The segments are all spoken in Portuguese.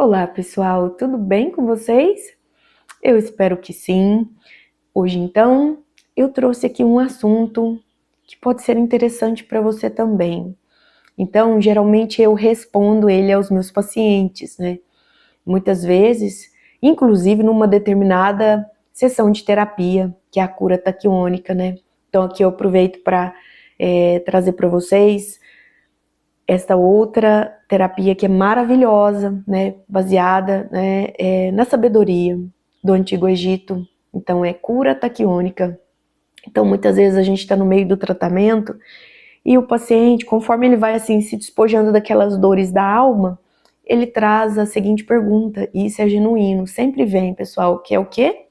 Olá pessoal, tudo bem com vocês? Eu espero que sim. Hoje então eu trouxe aqui um assunto que pode ser interessante para você também. Então, geralmente eu respondo ele aos meus pacientes, né? Muitas vezes, inclusive numa determinada sessão de terapia, que é a cura taquiônica, né? Então aqui eu aproveito para trazer para vocês esta outra terapia que é maravilhosa, né, baseada, né, na sabedoria do Antigo Egito. Então é cura taquiônica. Então muitas vezes a gente está no meio do tratamento e o paciente, conforme ele vai assim se despojando daquelas dores da alma, ele traz a seguinte pergunta, e isso é genuíno, sempre vem, pessoal, que é o quê?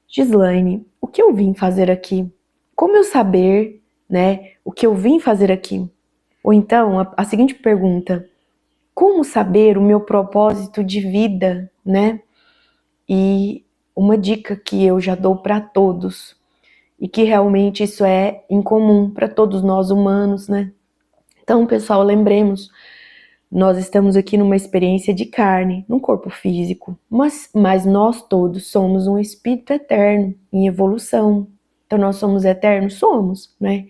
Gislaine, o que eu vim fazer aqui? Como eu saber, né, o que eu vim fazer aqui? Ou então, a seguinte pergunta, como saber o meu propósito de vida, né? E uma dica que eu já dou para todos, e que realmente isso é incomum para todos nós humanos, né? Então, pessoal, lembremos, nós estamos aqui numa experiência de carne, num corpo físico, mas nós todos somos um espírito eterno, em evolução. Então, nós somos eternos? Somos, né?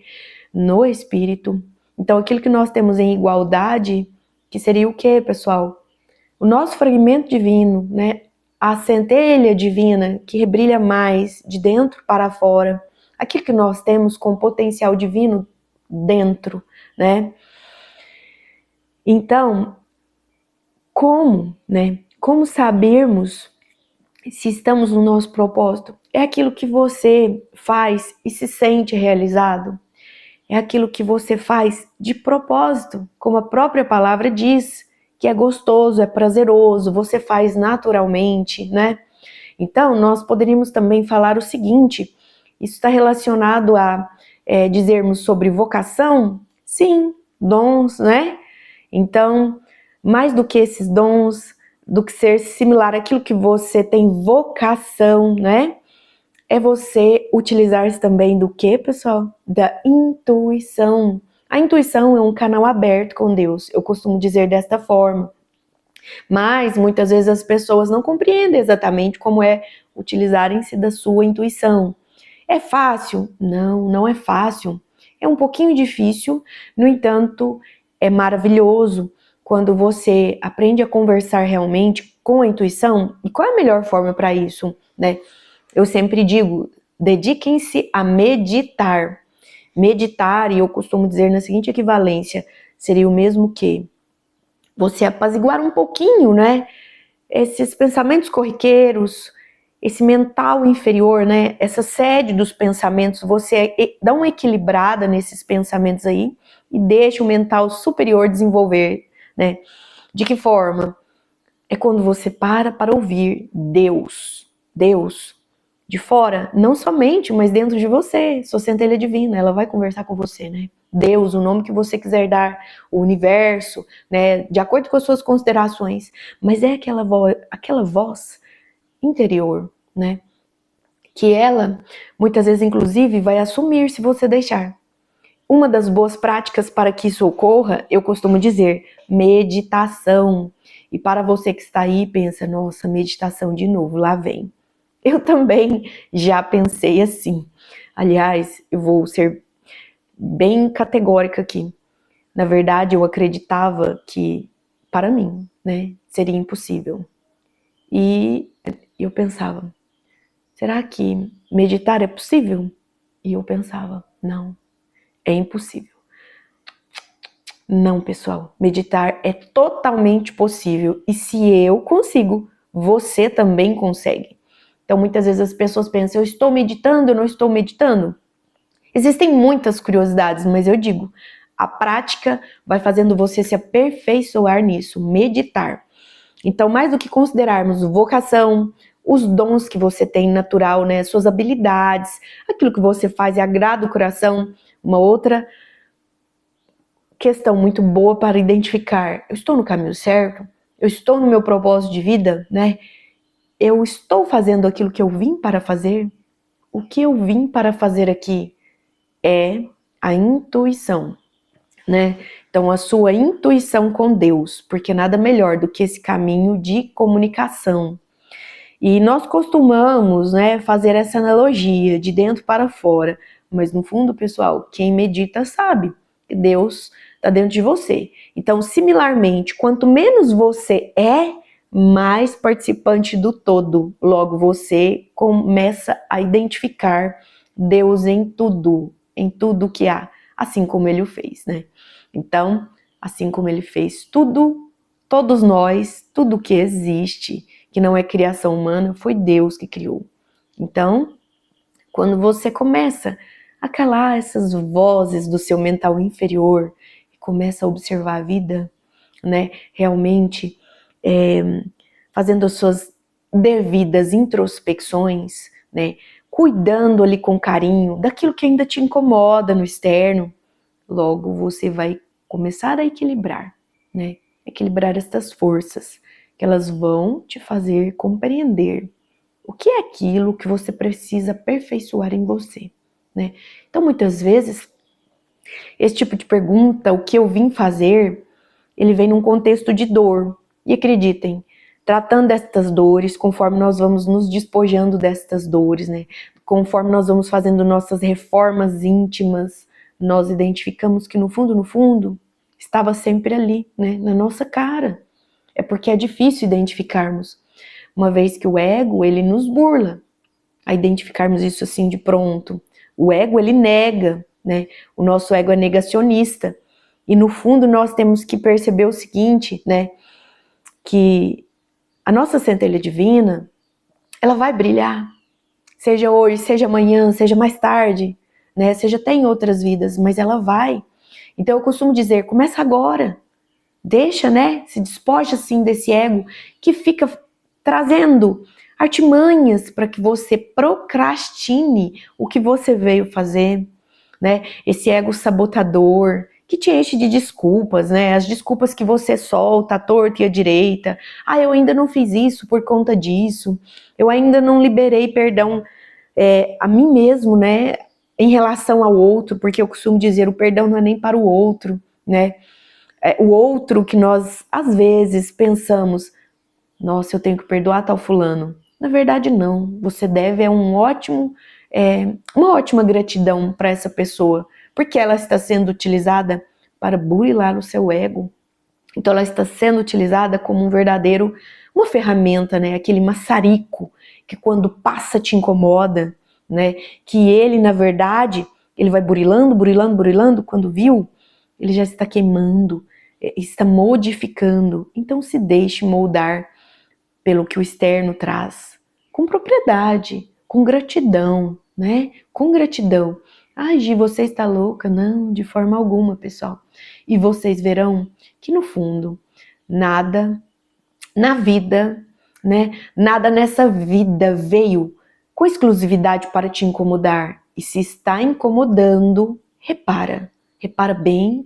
No espírito. Então, aquilo que nós temos em igualdade, que seria o quê, pessoal? O nosso fragmento divino, né? A centelha divina que brilha mais de dentro para fora. Aquilo que nós temos com potencial divino dentro, né? Então, como, né? Como sabermos se estamos no nosso propósito? É aquilo que você faz e se sente realizado? É aquilo que você faz de propósito, como a própria palavra diz, que é gostoso, é prazeroso, você faz naturalmente, né? Então, nós poderíamos também falar o seguinte, isso está relacionado a dizermos sobre vocação? Sim, dons, né? Então, mais do que esses dons, do que ser similar àquilo que você tem vocação, né? É você utilizar-se também do que, pessoal? Da intuição. A intuição é um canal aberto com Deus, eu costumo dizer desta forma. Mas muitas vezes as pessoas não compreendem exatamente como é utilizarem-se da sua intuição. É fácil? Não, não é fácil. É um pouquinho difícil, no entanto, é maravilhoso quando você aprende a conversar realmente com a intuição. E qual é a melhor forma para isso, né? Eu sempre digo, dediquem-se a meditar. Meditar, e eu costumo dizer na seguinte equivalência, seria o mesmo que você apaziguar um pouquinho, né? Esses pensamentos corriqueiros, esse mental inferior, né? Essa sede dos pensamentos, você dá uma equilibrada nesses pensamentos aí e deixa o mental superior desenvolver, né? De que forma? É quando você para ouvir Deus. Deus. De fora, não somente, mas dentro de você, sua centelha divina, ela vai conversar com você, né? Deus, o nome que você quiser dar, o universo, né? De acordo com as suas considerações, mas é aquela voz interior, né? Que ela, muitas vezes, inclusive, vai assumir se você deixar. Uma das boas práticas para que isso ocorra, eu costumo dizer, meditação. E para você que está aí, pensa, nossa, meditação de novo, lá vem. Eu também já pensei assim. Aliás, eu vou ser bem categórica aqui. Na verdade, eu acreditava que, para mim, né, seria impossível. E eu pensava, será que meditar é possível? E eu pensava, não, é impossível. Não, pessoal, meditar é totalmente possível. E se eu consigo, você também consegue. Então, muitas vezes as pessoas pensam, eu estou meditando, eu não estou meditando? Existem muitas curiosidades, mas eu digo, a prática vai fazendo você se aperfeiçoar nisso, meditar. Então, mais do que considerarmos vocação, os dons que você tem natural, né, suas habilidades, aquilo que você faz e agrada o coração, uma outra questão muito boa para identificar, eu estou no caminho certo? Eu estou no meu propósito de vida, né? Eu estou fazendo aquilo que eu vim para fazer? O que eu vim para fazer aqui é a intuição, né? Então, a sua intuição com Deus, porque nada melhor do que esse caminho de comunicação. E nós costumamos, né, fazer essa analogia de dentro para fora, mas no fundo, pessoal, quem medita sabe que Deus está dentro de você. Então, similarmente, quanto menos você é, mais participante do todo. Logo, você começa a identificar Deus em tudo que há, assim como Ele o fez, né? Então, assim como Ele fez tudo, todos nós, tudo que existe, que não é criação humana, foi Deus que criou. Então, quando você começa a calar essas vozes do seu mental inferior e começa a observar a vida, né, realmente fazendo as suas devidas introspecções, né, cuidando ali com carinho daquilo que ainda te incomoda no externo, logo você vai começar a equilibrar, né, equilibrar estas forças, que elas vão te fazer compreender o que é aquilo que você precisa aperfeiçoar em você, né? Então, muitas vezes, esse tipo de pergunta, o que eu vim fazer, ele vem num contexto de dor. E acreditem, tratando destas dores, conforme nós vamos nos despojando destas dores, né? Conforme nós vamos fazendo nossas reformas íntimas, nós identificamos que no fundo, estava sempre ali, né? Na nossa cara. É porque é difícil identificarmos, uma vez que o ego, ele nos burla a identificarmos isso assim de pronto. O ego, ele nega, né? O nosso ego é negacionista. E no fundo nós temos que perceber o seguinte, né? Que a nossa centelha divina, ela vai brilhar. Seja hoje, seja amanhã, seja mais tarde, né? Seja até em outras vidas, mas ela vai. Então eu costumo dizer, começa agora. Deixa, né? Se despoja assim desse ego que fica trazendo artimanhas para que você procrastine o que você veio fazer, né? Esse ego sabotador que te enche de desculpas, né? As desculpas que você solta à torta e à direita. Ah, eu ainda não fiz isso por conta disso. Eu ainda não liberei perdão a mim mesmo, né? Em relação ao outro, porque eu costumo dizer, o perdão não é nem para o outro, né? O outro que nós, às vezes, pensamos, nossa, eu tenho que perdoar tal fulano. Na verdade, não. Você deve uma ótima gratidão para essa pessoa, porque ela está sendo utilizada para burilar o seu ego. Então, ela está sendo utilizada como uma ferramenta, né? Aquele maçarico que quando passa te incomoda, né? Que ele, na verdade, ele vai burilando, quando viu, ele já está queimando, está modificando. Então, se deixe moldar pelo que o externo traz, com propriedade, com gratidão, né? Com gratidão. Ai, Gi, você está louca? Não, de forma alguma, pessoal. E vocês verão que no fundo, nada na vida, né? Nada nessa vida veio com exclusividade para te incomodar. E se está incomodando, repara. Repara bem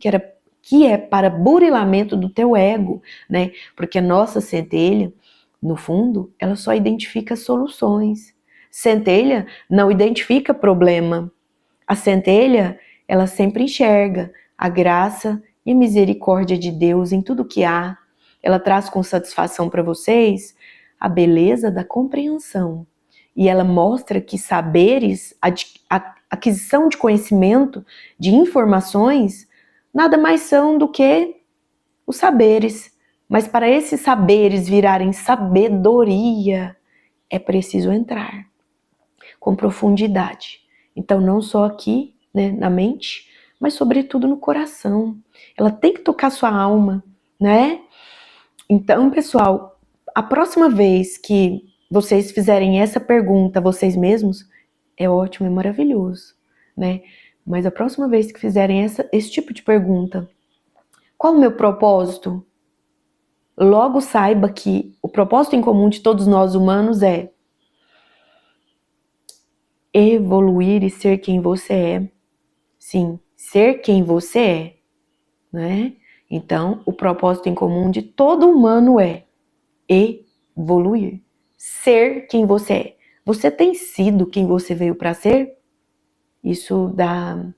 que é para burilamento do teu ego, né? Porque a nossa centelha, no fundo, ela só identifica soluções. Centelha não identifica problema. A centelha, ela sempre enxerga a graça e a misericórdia de Deus em tudo que há. Ela traz com satisfação para vocês a beleza da compreensão. E ela mostra que saberes, a aquisição de conhecimento, de informações, nada mais são do que os saberes. Mas para esses saberes virarem sabedoria, é preciso entrar com profundidade. Então, não só aqui, né, na mente, mas sobretudo no coração. Ela tem que tocar sua alma, né? Então, pessoal, a próxima vez que vocês fizerem essa pergunta a vocês mesmos, é ótimo, é maravilhoso, né? Mas a próxima vez que fizerem esse tipo de pergunta, qual o meu propósito? Logo saiba que o propósito em comum de todos nós humanos é evoluir e ser quem você é. Sim, ser quem você é, né? Então, o propósito em comum de todo humano é evoluir, ser quem você é. Você tem sido quem você veio para ser? Isso dá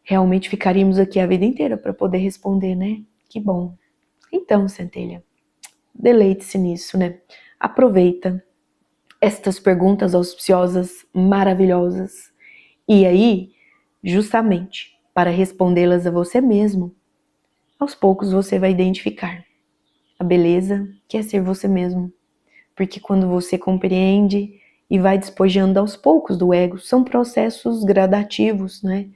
realmente ficaríamos aqui a vida inteira para poder responder, né? Que bom. Então, centelha, deleite-se nisso, né? Aproveita estas perguntas auspiciosas, maravilhosas. E aí, justamente, para respondê-las a você mesmo, aos poucos você vai identificar a beleza que é ser você mesmo. Porque quando você compreende e vai despojando aos poucos do ego, são processos gradativos, né?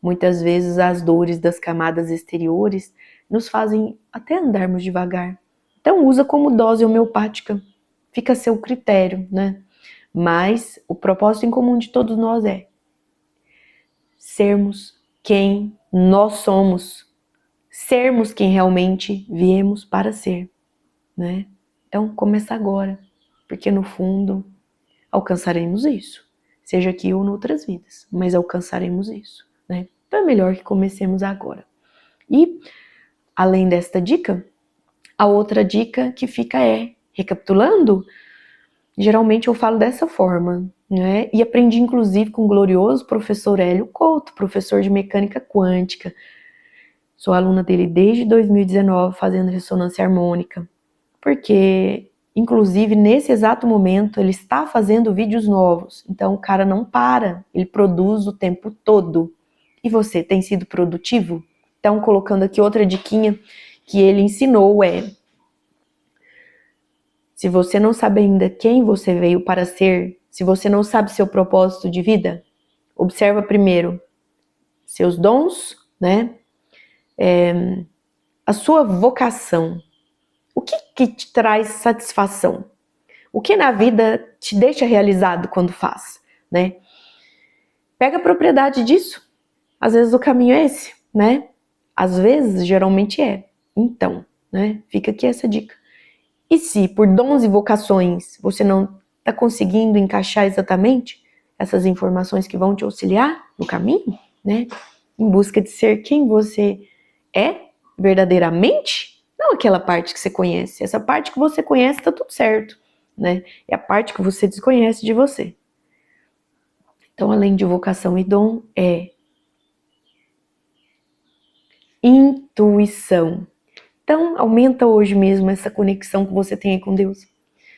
Muitas vezes as dores das camadas exteriores nos fazem até andarmos devagar. Então usa como dose homeopática, fica a seu critério, né? Mas o propósito em comum de todos nós é sermos quem nós somos, sermos quem realmente viemos para ser, né? Então começa agora, porque no fundo alcançaremos isso, seja aqui ou em outras vidas, mas alcançaremos isso, né? Então é melhor que comecemos agora. E, além desta dica, a outra dica que fica é, recapitulando, geralmente eu falo dessa forma, né? E aprendi inclusive com o glorioso professor Hélio Couto, professor de mecânica quântica. Sou aluna dele desde 2019, fazendo ressonância harmônica, porque inclusive nesse exato momento ele está fazendo vídeos novos, então o cara não para, ele produz o tempo todo. E você, tem sido produtivo? Então, colocando aqui outra diquinha que ele ensinou é: se você não sabe ainda quem você veio para ser, se você não sabe seu propósito de vida, observa primeiro seus dons, né? A sua vocação. O que te traz satisfação? O que na vida te deixa realizado quando faz, né? Pega a propriedade disso. Às vezes o caminho é esse, né? Às vezes, geralmente é. Então, né? Fica aqui essa dica. E se por dons e vocações você não está conseguindo encaixar exatamente essas informações que vão te auxiliar no caminho, né? Em busca de ser quem você é verdadeiramente, não aquela parte que você conhece. Essa parte que você conhece está tudo certo, né? É a parte que você desconhece de você. Então, além de vocação e dom, é intuição. Então, aumenta hoje mesmo essa conexão que você tem aí com Deus.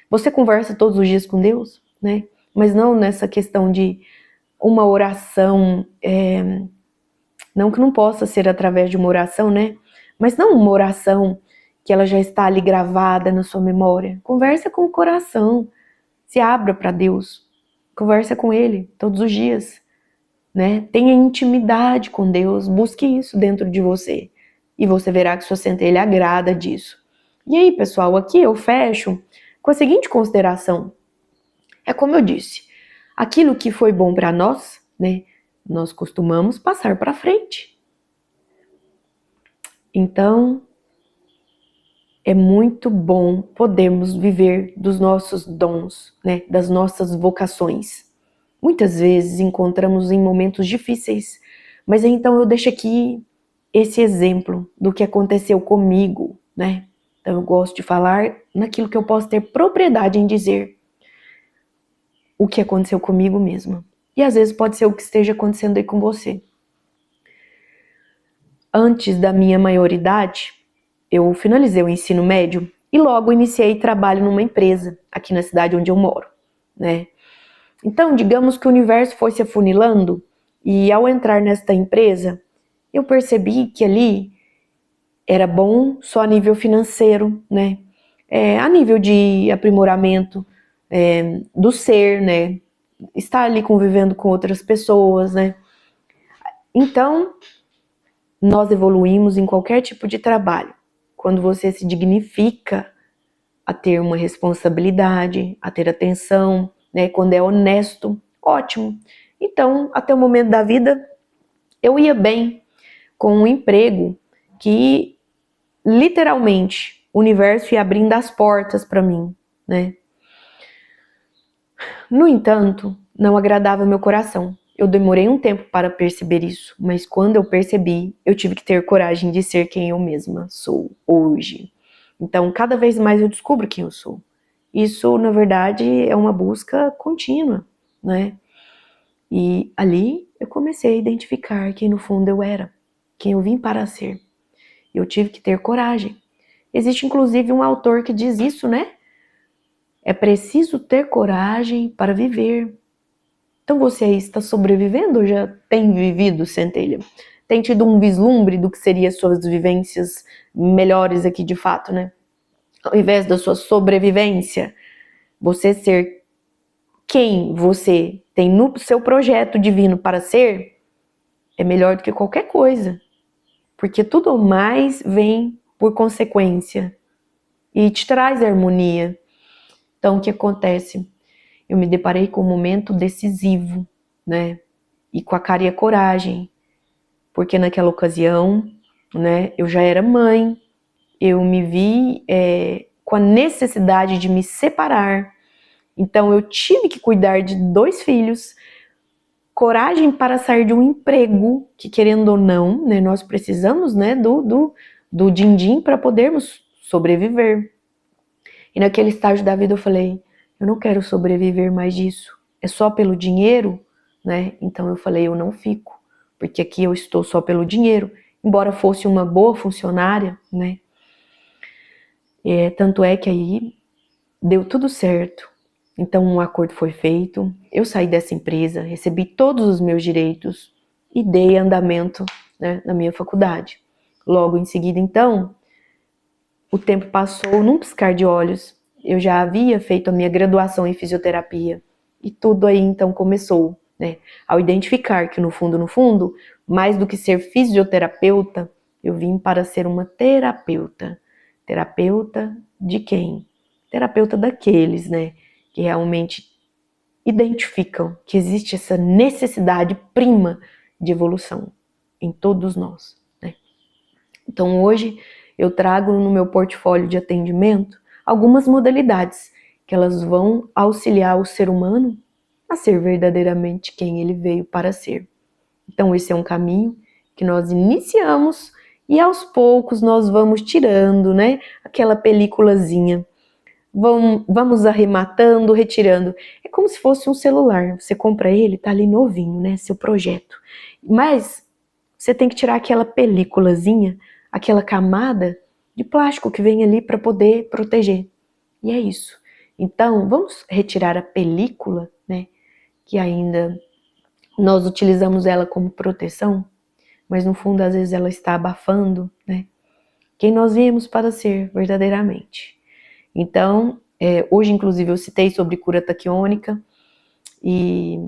Você conversa todos os dias com Deus, né? Mas não nessa questão de uma oração, não que não possa ser através de uma oração, né? Mas não uma oração que ela já está ali gravada na sua memória. Conversa com o coração, se abra para Deus, conversa com Ele todos os dias, né? Tenha intimidade com Deus, busque isso dentro de você. E você verá que sua centelha agrada disso. E aí, pessoal, aqui eu fecho com a seguinte consideração. É como eu disse, aquilo que foi bom para nós, né, nós costumamos passar para frente. Então, é muito bom podermos viver dos nossos dons, né, das nossas vocações. Muitas vezes encontramos em momentos difíceis, mas então eu deixo aqui esse exemplo do que aconteceu comigo, né? Então eu gosto de falar naquilo que eu posso ter propriedade em dizer o que aconteceu comigo mesma. E às vezes pode ser o que esteja acontecendo aí com você. Antes da minha maioridade, eu finalizei o ensino médio e logo iniciei trabalho numa empresa aqui na cidade onde eu moro, né? Então, digamos que o universo foi se afunilando e ao entrar nesta empresa, eu percebi que ali era bom só a nível financeiro, né? A nível de aprimoramento do ser, né? Estar ali convivendo com outras pessoas, né? Então, nós evoluímos em qualquer tipo de trabalho. Quando você se dignifica a ter uma responsabilidade, a ter atenção, né? Quando é honesto, ótimo. Então, até o momento da vida, eu ia bem com um emprego que, literalmente, o universo ia abrindo as portas para mim, né? No entanto, não agradava meu coração. Eu demorei um tempo para perceber isso, mas quando eu percebi, eu tive que ter coragem de ser quem eu mesma sou hoje. Então, cada vez mais eu descubro quem eu sou. Isso, na verdade, é uma busca contínua, né? E ali eu comecei a identificar quem no fundo eu era, quem eu vim para ser. Eu tive que ter coragem. Existe inclusive um autor que diz isso, né? É preciso ter coragem para viver. Então você aí está sobrevivendo ou já tem vivido, Centelha? Tem tido um vislumbre do que seriam suas vivências melhores aqui de fato, né? Ao invés da sua sobrevivência, você ser quem você tem no seu projeto divino para ser, é melhor do que qualquer coisa. Porque tudo mais vem por consequência e te traz harmonia. Então, o que acontece? Eu me deparei com um momento decisivo, né? E com a cara e a coragem. Porque naquela ocasião, né, eu já era mãe, eu me vi com a necessidade de me separar. Então eu tive que cuidar de 2 filhos, coragem para sair de um emprego que, querendo ou não, né, nós precisamos, né, do din-din para podermos sobreviver. E naquele estágio da vida eu falei, eu não quero sobreviver mais disso, é só pelo dinheiro, né? Então eu falei, eu não fico, porque aqui eu estou só pelo dinheiro, embora fosse uma boa funcionária, né? Tanto é que aí deu tudo certo. Então um acordo foi feito, eu saí dessa empresa, recebi todos os meus direitos e dei andamento, né, na minha faculdade. Logo em seguida, então, o tempo passou num piscar de olhos. Eu já havia feito a minha graduação em fisioterapia e tudo aí então começou, né? Ao identificar que no fundo, mais do que ser fisioterapeuta, eu vim para ser uma terapeuta. Terapeuta de quem? Terapeuta daqueles, né, que realmente identificam que existe essa necessidade prima de evolução em todos nós, né? Então hoje eu trago no meu portfólio de atendimento algumas modalidades que elas vão auxiliar o ser humano a ser verdadeiramente quem ele veio para ser. Então esse é um caminho que nós iniciamos e aos poucos nós vamos tirando, né, aquela peliculazinha. Vamos arrematando, retirando. É como se fosse um celular. Você compra ele, tá ali novinho, né, seu projeto. Mas você tem que tirar aquela películazinha, aquela camada de plástico que vem ali para poder proteger. E é isso. Então, vamos retirar a película, né, que ainda nós utilizamos ela como proteção, mas no fundo às vezes ela está abafando, né, quem nós viemos para ser verdadeiramente. Então, hoje inclusive eu citei sobre cura taquiônica e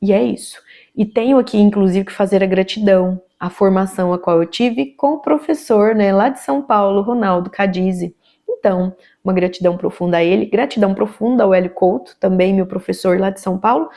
é isso. E tenho aqui inclusive que fazer a gratidão, a formação a qual eu tive com o professor, né, lá de São Paulo, Ronaldo Cadizi. Então, uma gratidão profunda a ele, gratidão profunda ao Hélio Couto, também meu professor lá de São Paulo,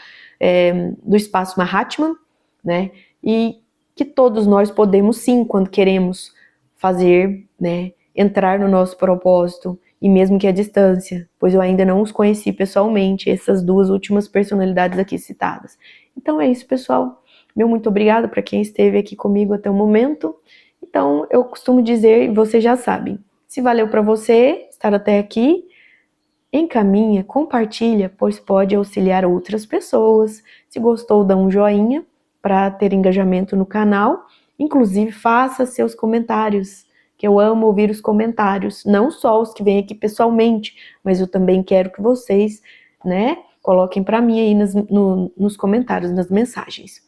do Espaço Mahatma, né, e que todos nós podemos sim, quando queremos fazer, né, entrar no nosso propósito, e mesmo que à distância, pois eu ainda não os conheci pessoalmente, essas 2 últimas personalidades aqui citadas. Então é isso, pessoal. Meu muito obrigado para quem esteve aqui comigo até o momento. Então, eu costumo dizer, e vocês já sabem, se valeu para você estar até aqui, encaminha, compartilha, pois pode auxiliar outras pessoas. Se gostou, dá um joinha para ter engajamento no canal. Inclusive, faça seus comentários, que eu amo ouvir os comentários, não só os que vêm aqui pessoalmente, mas eu também quero que vocês, né, coloquem para mim aí nos comentários, nas mensagens.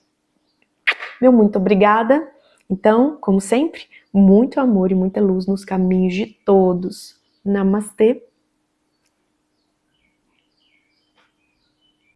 Meu muito obrigada. Então, como sempre, muito amor e muita luz nos caminhos de todos. Namastê.